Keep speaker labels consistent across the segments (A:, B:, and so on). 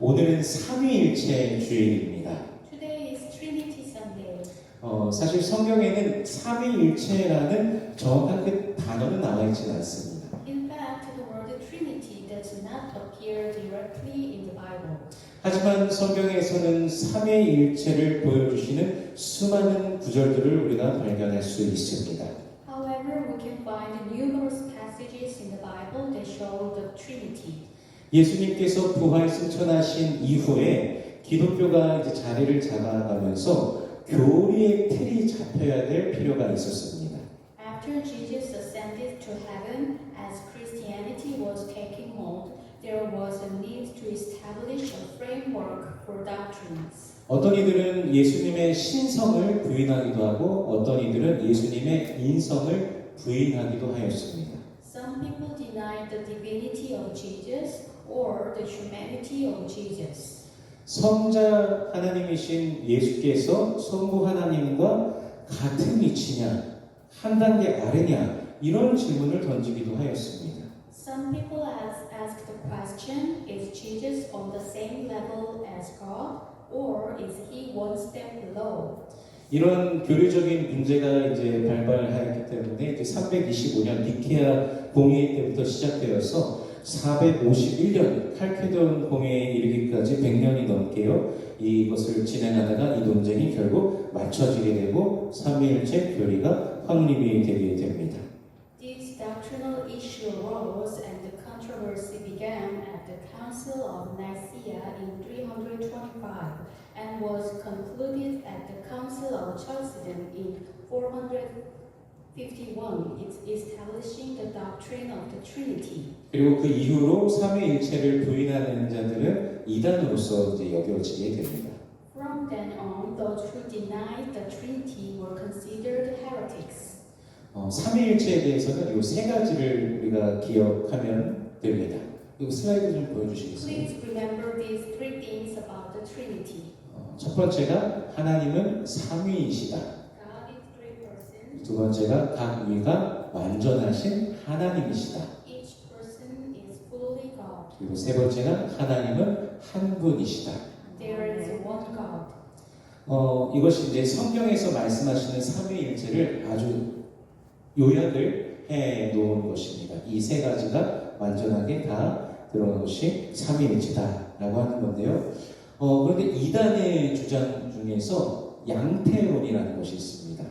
A: 오늘은 삼위일체 주일입니다.
B: Today is Trinity Sunday.
A: 사실 성경에는 삼위일체라는 정확한 그 단어는 나와 있지는 않습니다.
B: In fact, the word Trinity does not appear directly in the Bible.
A: 하지만 성경에서는 삼위일체를 보여주시는 수많은 구절들을 우리가 발견할 수 있습니다.
B: However, we can find numerous passages in the Bible that show the Trinity.
A: 예수님께서 부활 승천하신 이후에 기독교가 이제 자리를 잡아가면서 교리의 틀이 잡혀야 될 필요가 있었습니다.
B: After Jesus ascended to heaven, as Christianity was taking hold, there was a need to establish a framework for doctrines.
A: 어떤 이들은 예수님의 신성을 부인하기도 하고 어떤 이들은 예수님의 인성을 부인하기도 하였습니다.
B: Some people denied the divinity of Jesus or the humanity of Jesus.
A: 성자 하나님이신 예수께서 성부 하나님과 같은 위치냐, 한 단계 아래냐, 이런 질문을 던지기도 하였습니다.
B: Some people asked the question, is Jesus on the same level as God or is he one step below?
A: 이런 교류적인 문제가 이제 발발하였기 때문에 이제 325년 니케아 공회 때부터 시작되어서 451년 칼케돈 공회에 이르기까지 100년이 넘게요. 이것을 진행하다가 이 논쟁이 결국 맞춰지게 되고 삼위일체 교리가 확립이 되게 됩니다.
B: This doctrinal issue arose and the controversy began at the Council of Nicaea in 325 and was concluded at the Council of Chalcedon in 451, establishing the doctrine of the Trinity.
A: 그리고 그 이후로 삼위일체를 부인하는 자들은 이단으로서 이제 여겨지게 됩니다.
B: From then on, those who denied the Trinity were considered heretics.
A: 삼위일체에 대해서는 이 세 가지를 우리가 기억하면 됩니다. 이 슬라이드 좀 보여주시겠어요?
B: Please remember these three things about the Trinity.
A: 첫 번째가 하나님은 삼위이시다.
B: God is three persons.
A: 두 번째가 각 위가 완전하신 하나님이시다.
B: Each person is fully God.
A: 그리고 세 번째가 하나님은 한 분이시다.
B: There is one God.
A: 이것이 이제 성경에서 말씀하시는 삼위일체를 아주 요약을 해 놓은 것입니다. 이 세 가지가 완전하게 다 들어간 것이 삼위일체다라고 하는 건데요. 그런데 이단의 주장 중에서 양태론이라는 것이 있습니다.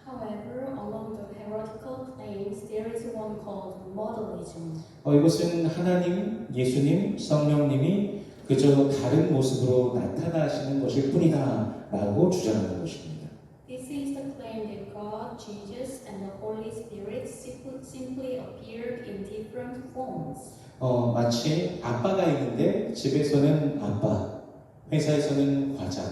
B: However, among the heretical claims, there is one called modalism.
A: 이것은 하나님, 예수님, 성령님이 그저 다른 모습으로 나타나시는 것일 뿐이다라고 주장하는 것입니다.
B: This is the claim that God, Jesus, and the Holy Spirit simply appeared in different forms.
A: 마치 아빠가 있는데 집에서는 아빠, 회사에서는 과장,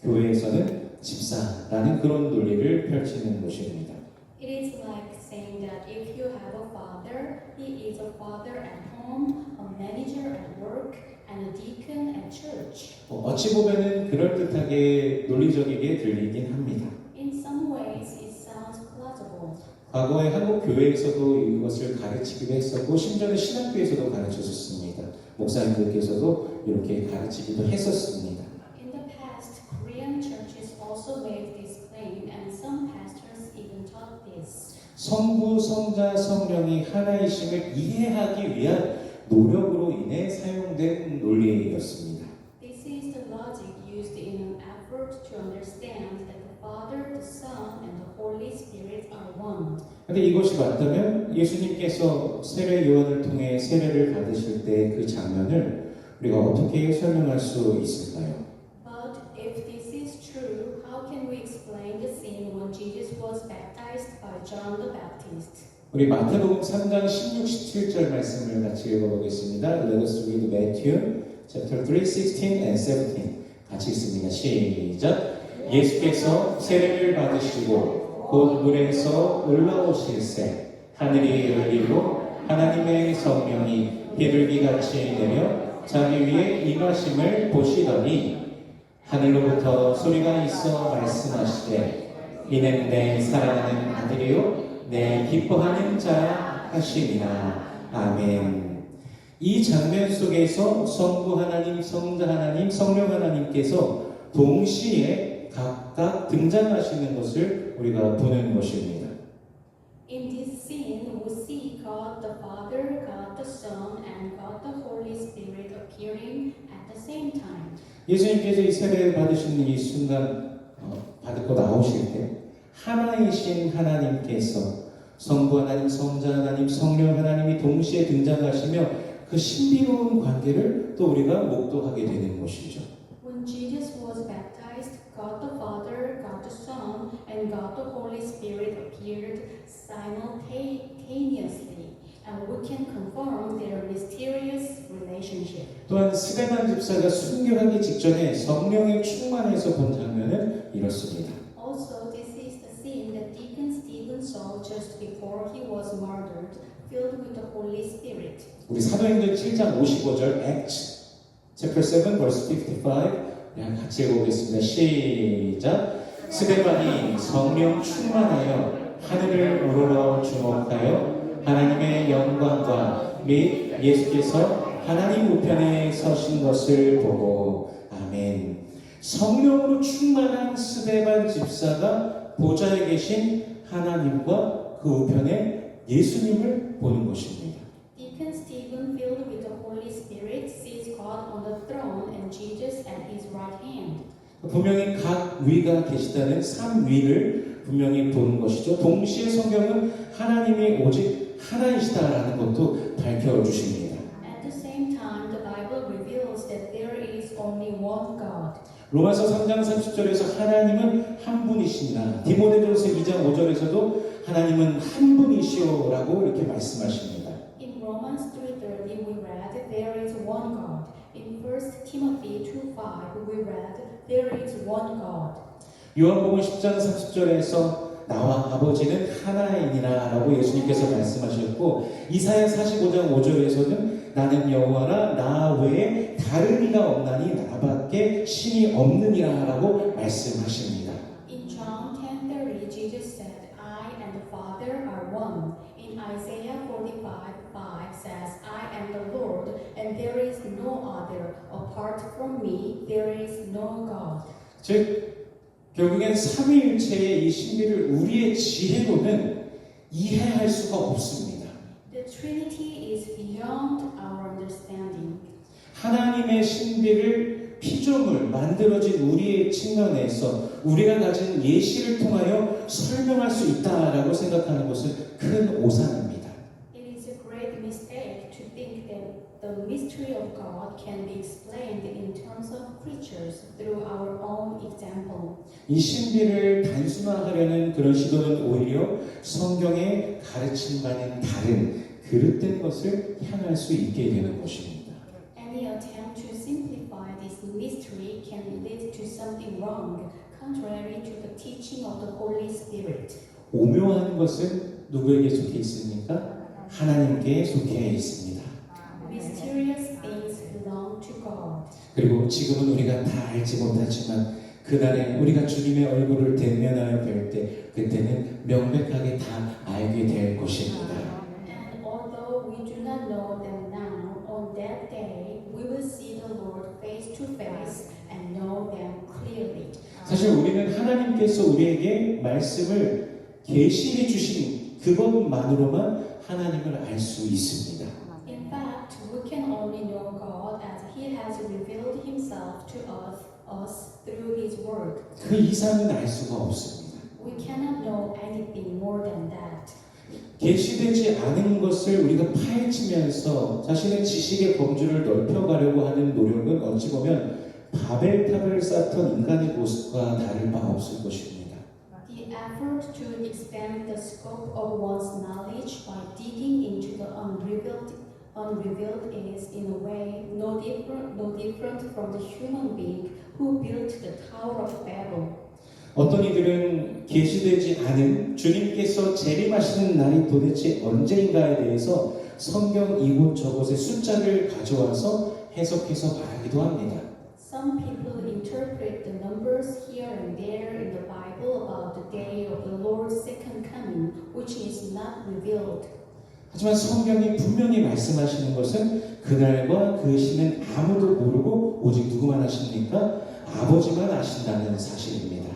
A: 교회에서는 집사라는 그런 논리를 펼치는 것입니다.
B: It is like saying that if you have a father, he is a father at home, a manager at work, and a deacon at church.
A: 어찌 보면은 그럴듯하게 논리적이게 들리긴 합니다.
B: In some ways, it sounds plausible.
A: 과거에 한국 교회에서도 이것을 가르치기도 했었고 심지어는 신학교에서도 가르쳤었습니다. 목사님들께서도 이렇게 가르치기도 했었습니다.
B: In the past, Korean churches also made this claim, and some pastors even taught this.
A: 성부, 성자, 성령이 하나이심을 이해하기 위한 노력으로 인해 사용된 논리였습니다.
B: This is the logic used in an effort to understand that the Father, the Son, and the Holy Spirit are one.
A: 근데 이것이 맞다면 예수님께서 세례 요한을 통해 세례를 받으실 때 그 장면을 우리가 어떻게 설명할 수 있을까요?
B: But if this is true, how can we explain the scene when Jesus was baptized by John the Baptist?
A: 우리 마태복음 3장 16, 17절 말씀을 같이 읽어보겠습니다. Let us read Matthew chapter 3, 16 and 17. 같이 읽습니다. 시작. 예수께서 세례를 받으시고 곧 물에서 올라오실새 하늘이 열리고 하나님의 성령이 비둘기같이 내려 자기 위에 임하심을 보시더니 하늘로부터 소리가 있어 말씀하시되 이는 내 사랑하는 아들이요 내 기뻐하는 자 하시니라. 아멘. 이 장면 속에서 성부 하나님, 성자 하나님, 성령 하나님께서 동시에 각각 등장하시는 것을 우리가 보는 것입니다.
B: In this scene, we see God the Father, God the Son, and God the Holy Spirit appearing at the same time.
A: 예수님께서 이 세례를 받으시는 이 순간 받고 나오실 때 하나이신 하나님께서 성부 하나님, 성자 하나님, 성령 하나님이 동시에 등장하시며 그 신비로운 관계를 또 우리가 목도하게 되는 것이죠.
B: When Jesus was baptized, God the Father, God the Son, and God the Holy Spirit appeared simultaneously, and we can confirm their mysterious relationship.
A: 또한 스데반 집사가 순교하기 직전에 성령의 충만해서 본 장면은 이렇습니다.
B: Also, this is the scene that Deacon Stephen saw just before he was murdered, filled with the Holy Spirit.
A: 우리 사도행전 7장 55절 Acts chapter 7 verse 55 같이 읽어보겠습니다. 시작. 스데반이 성령 충만하여 하늘을 우러러 주목하여 하나님의 영광과 및 예수께서 하나님 우편에 서신 것을 보고 아멘. 성령으로 충만한 스데반 집사가 보좌에 계신 하나님과 그 우편에 예수님을 보는 것입니다.
B: Deacon Stephen, filled with the Holy Spirit, sees God on the throne and Jesus at his right hand.
A: 분명히 각 위가 계시다는 삼위를 분명히 보는 것이죠. 동시에 성경은 하나님이 오직 하나이시다라는 것도 밝혀주십니다.
B: At the same time, the Bible reveals that there is only one God.
A: 로마서 3장 30절에서 하나님은 한 분이시니라. 디모데전서 2장 5절에서도 하나님은 한 분이시오라고 이렇게 말씀하십니다.
B: In Romans 3:30 we read, there is one God. In 1 Timothy 2:5 we read, there is one God.
A: 요한복음 10장 30절에서 나와 아버지는 하나이니라 라고 예수님께서 말씀하셨고 이사야 45장 5절에서는 나는 여호와라 나 외에 다른 이가 없나니 나밖에 신이 없느니라 라고 말씀하십니다.
B: In John 10:30 Jesus said, I and the Father are one. In Isaiah 45:5 says, I am the Lord and there is no other. Apart from me there is no God.
A: 즉 결국엔 삼위일체의 이 신비를 우리의 지혜로는 이해할 수가 없습니다.
B: The Trinity is beyond our understanding.
A: 하나님의 신비를 피조물, 만들어진 우리의 측면에서 우리가 가진 예시를 통하여 설명할 수 있다라고 생각하는 것은 큰 오산입니다.
B: It is a great mistake to think that the mystery of God can be explained in terms of creatures through our own example.
A: 이 신비를 단순화하려는 그런 시도는 오히려 성경의 가르침과는 다른 그릇된 것을 향할 수 있게 되는 것입니다.
B: Any attempt to simplify this mystery can lead to something wrong, contrary to the teaching of the Holy Spirit.
A: 오묘한 것은 누구에게 속해 있습니까? 하나님께 속해 있습니다.
B: Mysterious things belong to God.
A: 그리고 지금은 우리가 다 알지 못하지만 그날에 우리가 주님의 얼굴을 대면하여 뵐 때 그때는 명백하게 다 알게 될 것입니다.
B: And although we do not know them now, on that day we will see the Lord face to face and know them clearly.
A: 사실 우리는 하나님께서 우리에게 말씀을 계시해 주신 그것만으로만 하나님을 알 수 있습니다.
B: In fact, we can only know God as He has revealed Himself to us through His Word.
A: 그 이상은 알 수가 없습니다.
B: We cannot know anything more than that.
A: 계시되지 않은 것을 우리가 파헤치면서 자신의 지식의 범주를 넓혀가려고 하는 노력은 어찌 보면 바벨탑을 쌓던 인간의 모습과 다를 바 없을 것입니다.
B: The effort to expand the scope of one's knowledge by digging into the unrevealed is, in a way, no different from the human being who built the Tower of Babel.
A: 어떤 이들은 계시되지 않은 주님께서 재림하시는 날이 도대체 언제인가에 대해서 성경 이곳저곳의 숫자를 가져와서 해석해서 말하기도 합니다.
B: Some people interpret the numbers here and there in the Bible about the day of the Lord's second coming, which is not revealed.
A: 하지만 성경이 분명히 말씀하시는 것은 그날과 그 시는 아무도 모르고 오직 누구만 아십니까? 아버지만 아신다는 사실입니다.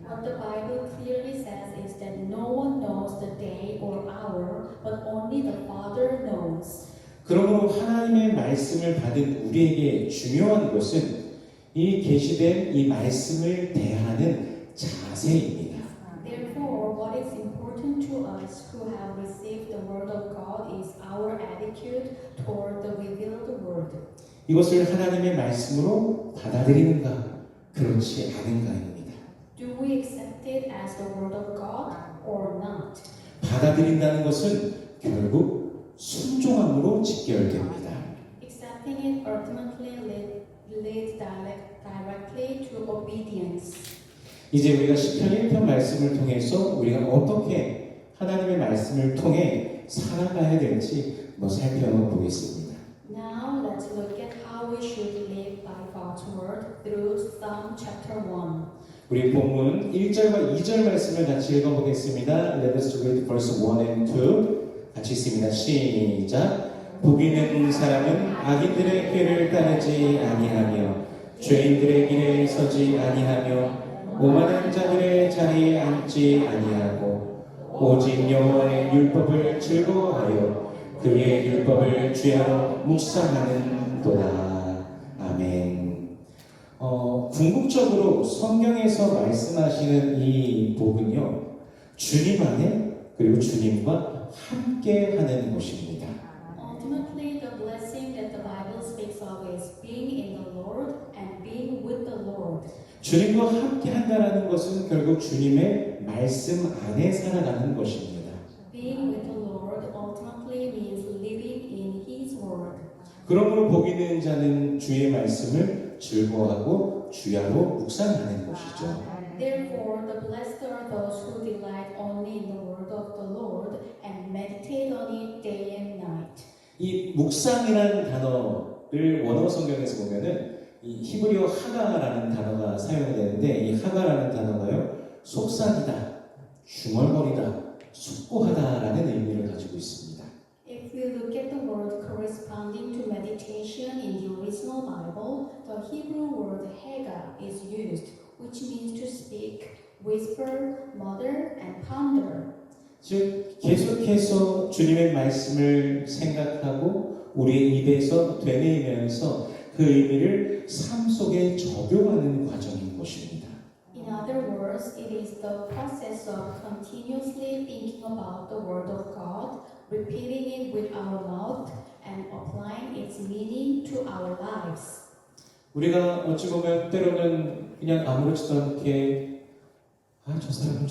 B: What the Bible clearly says is that no one knows the day or hour, but only the Father knows.
A: 그러므로 하나님의 말씀을 받은 우리에게 중요한 것은 이 계시된 이 말씀을 대하는 자세입니다.
B: Therefore, what is important to us who have received the Word of God is our attitude toward the revealed Word.
A: 이것을 하나님의 말씀으로 받아들이는가, 그렇지 않은가입니다.
B: Do we accept it as the Word of God or not?
A: 받아들인다는 것은 결국 순종함으로 직결됩니다.
B: Accepting it ultimately leads directly to obedience.
A: 이제 우리가 시편 1편 말씀을 통해서 우리가 어떻게 하나님의 말씀을 통해 살아가야 될지 살펴보겠습니다.
B: Now let's look at how we should live by God's Word through Psalm chapter 1.
A: 우리 본문 1절과 2절 말씀을 같이 읽어보겠습니다. Let us read verse 1 and 2. 같이 읽습니다. 시작. 복 있는 사람은 악인들의 꾀를 따르지 아니하며 죄인들의 길에 서지 아니하며 오만한 자들의 자리에 앉지 아니하고 오직 여호와의 율법을 즐거워하여 그의 율법을 주야로 묵상하는도다. 아멘. 궁극적으로 성경에서 말씀하시는 이 복은요, 주님 안에 그리고 주님과 함께 하는 것입니다.
B: Ultimately, the blessing that the Bible speaks of is being in the Lord and being with the Lord.
A: 주님과 함께 한다는 것은 결국 주님의 말씀 안에 살아가는 것입니다.
B: Being with the Lord ultimately means living in His Word.
A: 그러므로 복 있는 자는 주의 말씀을 즐거워하고 주야로 묵상하는 것이죠.
B: Therefore, the blessed are those who delight only in the Word of the Lord and meditate on it day and night.
A: 이 묵상이라는 단어를 원어 성경에서 보면은 이 히브리어 하가라는 단어가 사용이 되는데 이 하가라는 단어가요 속삭이다, 중얼거리다, 숙고하다라는 의미를 가지고 있습니다.
B: If we look at the word corresponding to meditation in the original Bible, the Hebrew word hega is used, which means to speak, whisper, mutter, and ponder.
A: 즉 계속해서 주님의 말씀을 생각하고 우리의 입에서 되뇌이면서 그 의미를 삶 속에 적용하는 과정인 것입니다.
B: In other words, it is the process of continuously thinking about the Word of God, repeating it with our mouth, and applying its meaning to our lives.
A: 우리가 어찌 보면 때로는 그냥 아무렇지도 않게 저 사람은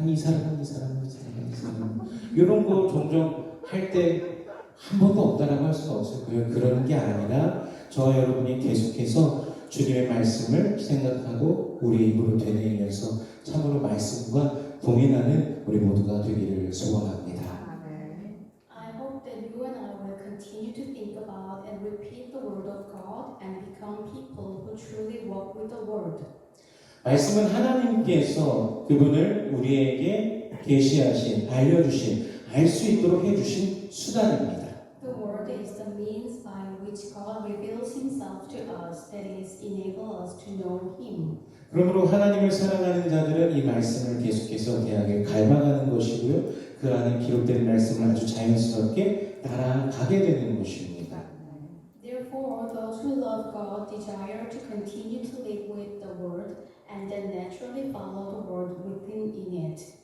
A: 이 사람은 이런 거 종종 할 때 한 번도 없다라고 할 수는 없어요. 그러는 게 아니라 저와 여러분이 계속해서 주님의 말씀을 생각하고 우리 입으로 되뇌이면서 참으로 말씀과 동행하는 우리 모두가 되기를 소원합니다.
B: I hope that you and I will continue to think about and repeat the Word of God and become people who truly walk with the Word.
A: 말씀은 하나님께서 그분을 우리에게 계시하신, 알려주신, 알 수 있도록 해주신 수단입니다.
B: The Word is the means by which God reveals Himself to us, that is, enable us to know Him.
A: 그러므로 하나님을 사랑하는 자들은 이 말씀을 계속해서 대하게 갈망하는 것이고요. 그 안에 기록된 말씀을 아주 자연스럽게 따라가게 되는 것입니다.
B: Therefore, those who love God desire to continue to live with the Word and then naturally follow the Word within in it.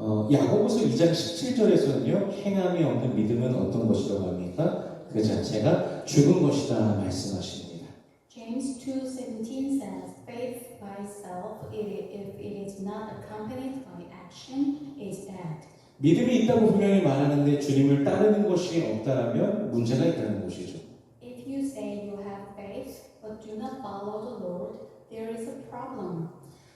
A: 야고보서 2장 17절에서는요. 행함이 없는 믿음은 어떤 것이라고 합니까? 그 자체가 죽은 것이다 말씀하십니다.
B: James 2:17 says, "Faith by itself, if it is not accompanied by action, is dead."
A: 믿음이 있다고 분명히 말하는데 주님을 따르는 것이 없다라면 문제가 있다는 것이죠.
B: If you say you have faith but do not follow the Lord, there is a problem.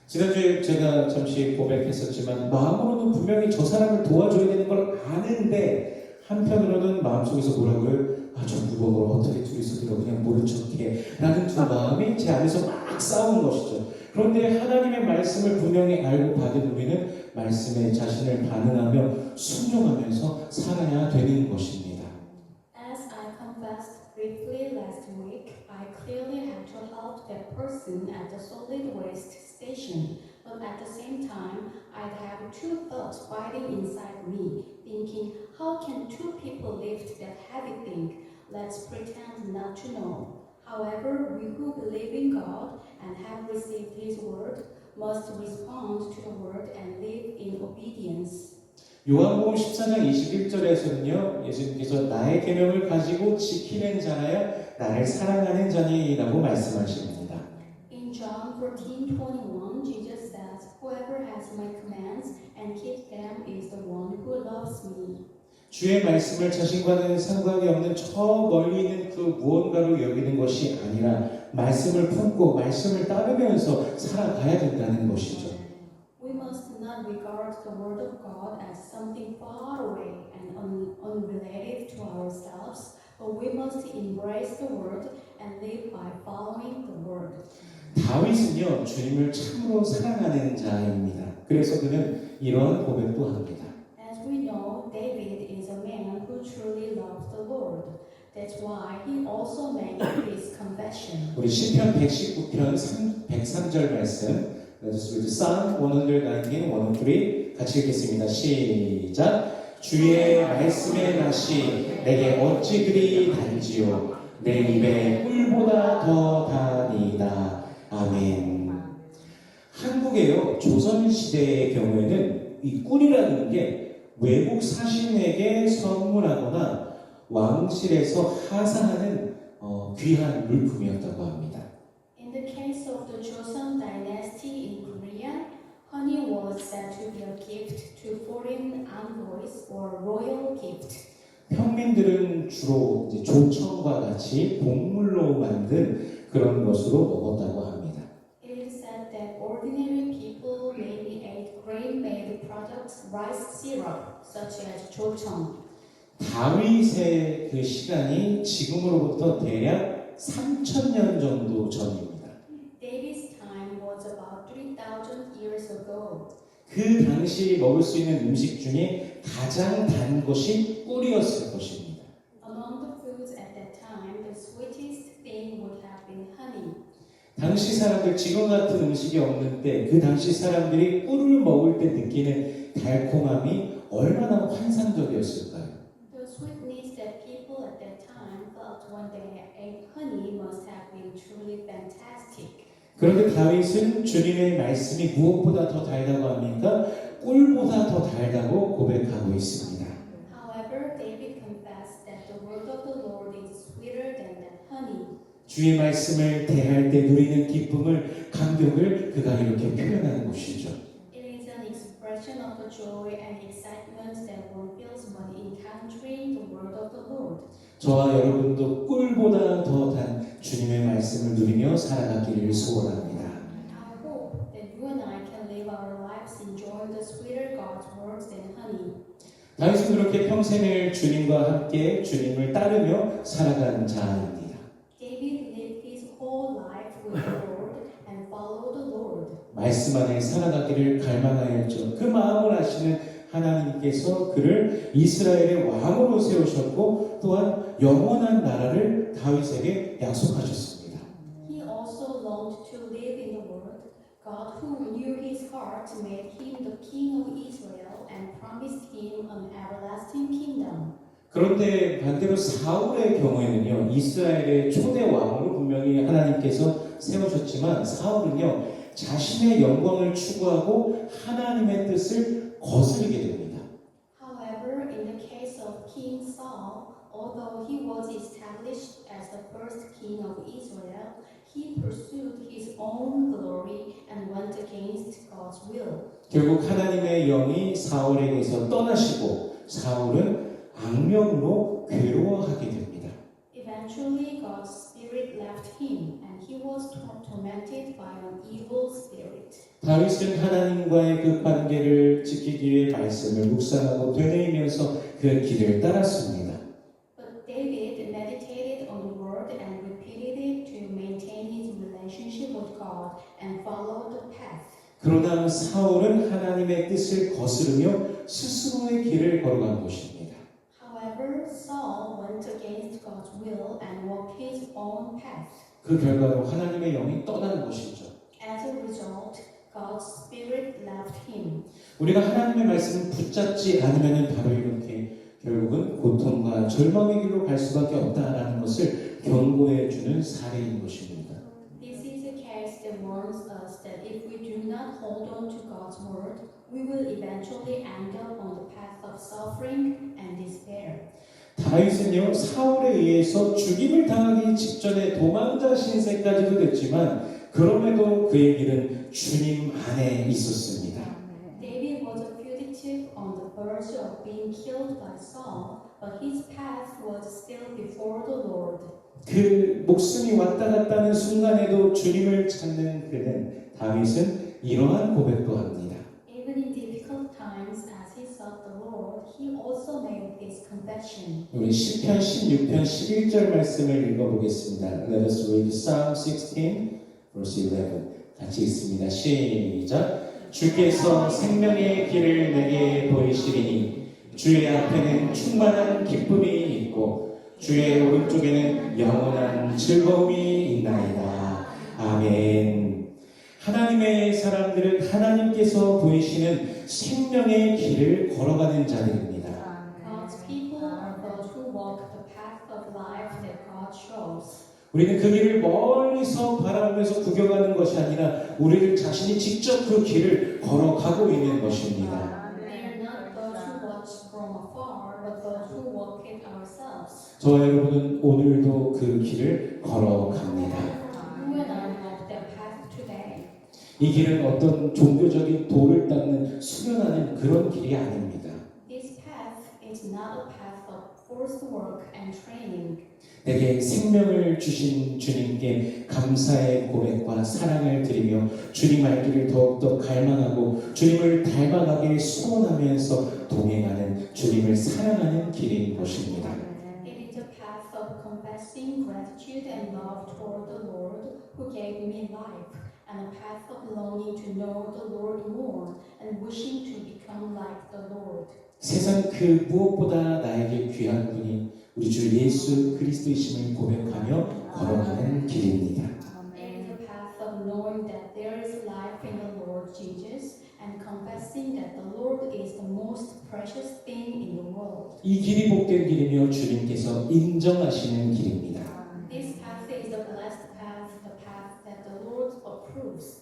A: 지난주에 제가 잠시 고백했었지만 마음으로는 분명히 저 사람을 도와줘야 되는 걸 아는데 한편으로는 마음속에서 뭐라고요? 저 무거워 어떻게 둘이서 들어 그냥 모른 척해 라는 두 마음이 제 안에서 막 싸우는 것이죠. 그런데 하나님의 말씀을 분명히 알고 받은 우리는 말씀에 자신을 반응하며 순종하면서 살아야 되는 것입니다.
B: As I person at the solid waste station, but at the same time, I'd have two thoughts fighting inside me, thinking, how can two people lift that heavy thing? Let's pretend not to know. However, we who believe in God and have received His word must respond to the word and live in obedience.
A: 요한복음 14장 21절에서는요, 예수님께서 나의 계명을 가지고 지키는 자라야 나를 사랑하는 자니라고 말씀하십니다.
B: In John 14:21, Jesus says, "Whoever has my commands and keeps them is the one who loves me."
A: 주의 말씀을 자신과는 상관이 없는 저 멀리 있는 그 무언가로 여기는 것이 아니라 말씀을 품고 말씀을 따르면서 살아가야 된다는 것이죠.
B: We must not regard the word of God as something far away and unrelated to ourselves, but we must embrace the word and live by following the word.
A: 다윗은요, 주님을 참으로 사랑하는 자입니다. 그래서 그는 이러한 고백도 합니다.
B: As we know, David is a man who truly loves the Lord. That's why he also made his confession.
A: 우리 시편 119편 103절 말씀, Let us read Psalm 119, 103 같이 읽겠습니다. 시작. 주의 말씀의 낯이 내게 어찌 그리 단지요 내 입에 꿀보다 더 다니다. 아멘. 한국에요, 조선시대의 경우에는 이 꿀이라는 게 외국 사신에게 선물하거나 왕실에서 하사하는 귀한 물품이었다고 합니다.
B: In the case of the Joseon dynasty in Korea, honey was said to be a gift to foreign envoys or royal gift.
A: 평민들은 주로 이제 조청과 같이 곡물로 만든 그런 것으로 먹었다고 합니다.
B: It is said that ordinary people mainly ate grain-made products, rice syrup, such as jocheon.
A: 다윗의 그 시간이 지금으로부터 대략 3,000년 정도 전입니다.
B: David's time was about 3,000 years ago.
A: 그 당시 먹을 수 있는 음식 중에 가장 단 것이 꿀이었을 것입니다.
B: Among the foods at that time, the sweetest thing would have been honey.
A: 당시 사람들, 지금 같은 음식이 없는 때, 그 당시 사람들이 꿀을 먹을 때 느끼는 달콤함이 얼마나 환상적이었을까요?
B: The sweetness that people at that time felt when they ate honey must have been truly fantastic.
A: 그런데 다윗은 주님의 말씀이 무엇보다 더 달다고 합니까? 꿀보다 더 달다고 고백하고 있습니다.
B: However, David confessed that the word of the Lord is sweeter than that honey.
A: 주의 말씀을 대할 때 누리는 기쁨을, 감격을 그가 이렇게 표현하는 것이죠.
B: It is an expression of the joy and excitement that one feels when encountering the word of the Lord.
A: 저와 여러분도 꿀보다 더 단 주님의 말씀을 누리며 살아가기를 소원합니다.
B: I hope that you and I can live our lives enjoying the sweeter God's words than honey.
A: 다윗은 그렇게 평생을 주님과 함께 주님을 따르며 살아간 자입니다.
B: David lived his whole life with the Lord and followed the Lord.
A: 말씀 안에 살아가기를 갈망하였죠. 그 마음을 아시는 하나님께서 그를 이스라엘의 왕으로 세우셨고 또한 영원한 나라를 다윗에게 약속하셨습니다.
B: He also longed to live in the world. God, who knew his heart, made him the king of Israel and promised him an everlasting kingdom.
A: 그런데 반대로 사울의 경우에는요, 이스라엘의 초대 왕으로 분명히 하나님께서 세우셨지만 사울은요, 자신의 영광을 추구하고 하나님의 뜻을 거스르게 됩니다.
B: However, in the case of King Saul, although he was established as the first king of Israel, he pursued his own glory and went against God's will.
A: 결국 하나님의 영이 사울에게서 떠나시고 사울은 악령으로 괴로워하게 됩니다.
B: Eventually, God's spirit left him, and he was tormented by an evil spirit.
A: 다윗은 하나님과의 그 관계를 지키기 위해 말씀을 묵상하고 되뇌이면서 그 길을 따랐습니다.
B: But David meditated on the word and repeated it to maintain his relationship with God and follow the path.
A: 그러나 사울은 하나님의 뜻을 거스르며 스스로의 길을 걸어간 것입니다.
B: However, Saul went against God's will and walked his own path.
A: 그 결과로 하나님의 영이 떠난 것이죠.
B: As a result, God's Spirit left him.
A: 우리가 하나님의 말씀을 붙잡지 않으면 바로 이렇게 결국은 고통과 절망의 길로 갈 수밖에 없다라는 것을 경고해 주는 사례인 것입니다.
B: This is a case that warns us that if we do not hold on to God's word, we will eventually end up on the path of suffering and despair.
A: 다윗은요 사울에 의해서 죽임을 당하기 직전에 도망자 신세까지도 됐지만 그럼에도 그의 길은 주님 안에 있었습니다.
B: David was a fugitive on the verge of being killed by Saul, but his path was still before the Lord.
A: 그 목숨이 왔다 갔다 하는 순간에도 주님을 찾는 그는 다윗은 이러한 고백도 합니다.
B: Even in difficult times, as he sought the Lord, he also made this confession.
A: 우리 시편 16편 11절 말씀을 읽어보겠습니다. Let us read Psalm 16, verse 11. 같이 읽습니다. 시작. 주께서 생명의 길을 내게 보이시리니 주의 앞에는 충만한 기쁨이 있고 주의 오른쪽에는 영원한 즐거움이 있나이다. 아멘. 하나님의 사람들은 하나님께서 보이시는 생명의 길을 걸어가는 자들입니다.
B: God's people are those who walk the path of life that God shows.
A: 우리는 그 길을 멀리서 바라보면서 구경하는 것이 아니라 우리들 자신이 직접 그 길을 걸어가고 있는 것입니다.
B: They are not those who watch from afar, but those who walk it ourselves.
A: 저와 여러분은 오늘도 그 길을 걸어갑니다.
B: You and I walk that path today.
A: 이 길은 어떤 종교적인 도를 닦는 수련하는 그런 길이 아닙니다.
B: This path is not a path of forced work and training.
A: 내게 생명을 주신 주님께 감사의 고백과 사랑을 드리며 주님 알기를 더욱더 갈망하고 주님을 닮아가길 소원하면서 동행하는 주님을 사랑하는 길인 것입니다.
B: It is a path of confessing gratitude and love toward the Lord who gave me life, and a path of longing to know the Lord more and wishing to become like the Lord.
A: 세상 그 무엇보다 나에게 귀한 분이 우리 주 예수 그리스도이심을 고백하며 걸어가는 길입니다.
B: It is a path of knowing that there is life in the Lord Jesus and confessing that the Lord is the most precious thing in the world.
A: 이 길이 복된 길이며 주님께서 인정하시는 길입니다.
B: This path is the blessed path, the path that the Lord approves.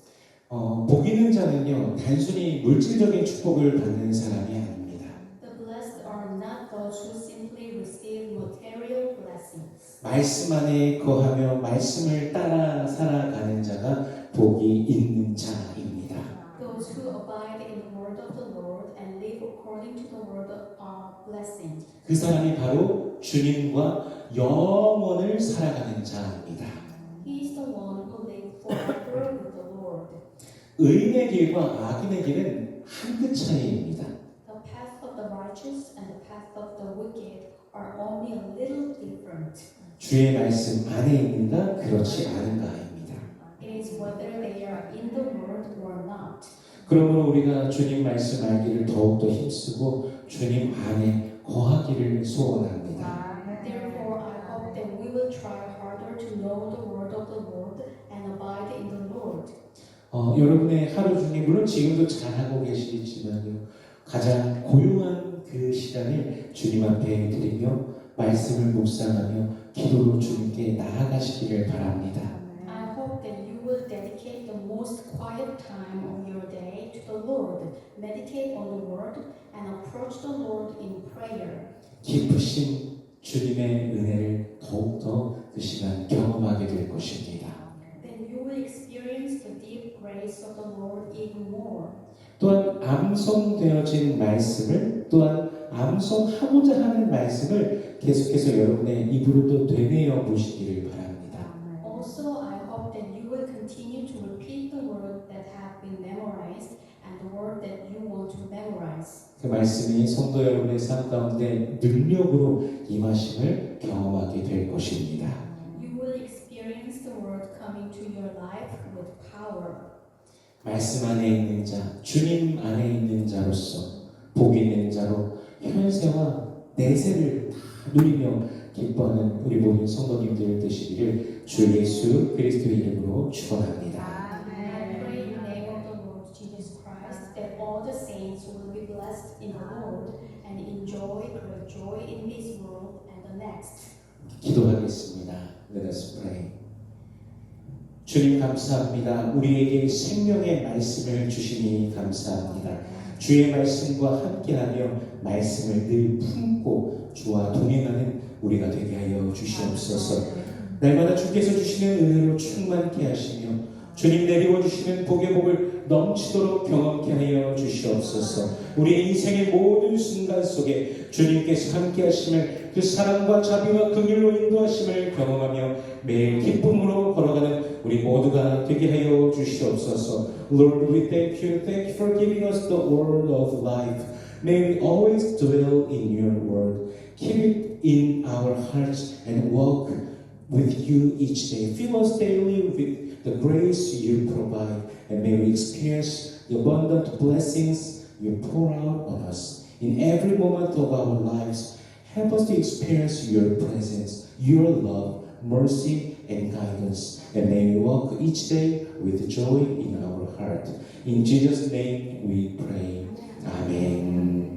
A: 복 있는 자는요 단순히 물질적인 축복을 받는 사람이 아닙니다.
B: The blessed are not those who simply receive material blessings.
A: 말씀 안에 거하며 말씀을 따라 살아가는 자가 복이 있는 자입니다.
B: Those who abide in the word of the Lord and live according to the word are blessed.
A: 그 사람이 바로 주님과 영원을 살아가는 자입니다.
B: He is the one who lives forever with the Lord.
A: 의인의 길과 악인의 길은 한 끗 차이입니다.
B: The path of the righteous and the path of the wicked are only a little different.
A: 주의 말씀 안에 있는가 그렇지 않은가입니다.
B: It is whether they are in the word or not.
A: 그러므로 우리가 주님 말씀 알기를 더욱더 힘쓰고 주님 안에 거하기를 소원합니다.
B: Therefore, I hope that we will try harder to know the word of the Lord and abide in the Lord.
A: 여러분의 하루 중에 물론 지금도 잘하고 계시겠지만요. 가장 고요한 그 시간을 주님 앞에 드리며 말씀을 묵상하며 기도로 주님께 나아가시기를 바랍니다.
B: I hope that you will dedicate the most quiet time of your day to the Lord, meditate on the word, and approach the Lord in prayer.
A: 깊으신 주님의 은혜를 더욱더 그 시간 경험하게 될 것입니다.
B: Then you will experience the deep grace of the Lord even more.
A: 또한 암송되어진 말씀을 또한 암송하고자 하는 말씀을 계속해서 여러분의 입으로도 되뇌어 보시기를 바랍니다.
B: Also, I hope that you will continue to repeat the word that have been memorized and the word that you want to memorize.
A: 그 말씀이 성도 여러분의 삶 가운데 능력으로 임하심을 경험하게 될 것입니다.
B: You will experience the word coming to your life with power.
A: 말씀 안에 있는 자, 주님 안에 있는 자로서 복 있는 자로 현세와 내세를 다 누리며 기뻐하는 우리 모든 성도님들 되시기를 주 예수 그리스도의 이름으로 축원합니다.
B: I pray in the name of the Lord Jesus Christ that all the saints will be blessed in the Lord and enjoy great joy in this world and the next.
A: 기도하겠습니다. Let us pray. 주님 감사합니다. 우리에게 생명의 말씀을 주시니 감사합니다. 주의 말씀과 함께하며 말씀을 늘 품고 주와 동행하는 우리가 되게 하여 주시옵소서. 날마다 주께서 주시는 은혜로 충만케 하시며 주님 내리워 주시는 복의 복을 넘치도록 경험케 하여 주시옵소서. 우리의 인생의 모든 순간 속에 주님께서 함께 하심을 그 사랑과 자비와 긍휼로 인도하심을 경험하며 매일 기쁨으로 걸어가는 우리 모두가 되게 하여 주시옵소서. Lord, we thank you for giving us the word of life. May we always dwell in your word. Keep it in our hearts and walk with you each day. Fill us daily with the grace you provide, and may we experience the abundant blessings you pour out on us in every moment of our lives. Help us to experience your presence, your love, mercy, and guidance, and may we walk each day with joy in our heart. In Jesus' name we pray. Amen.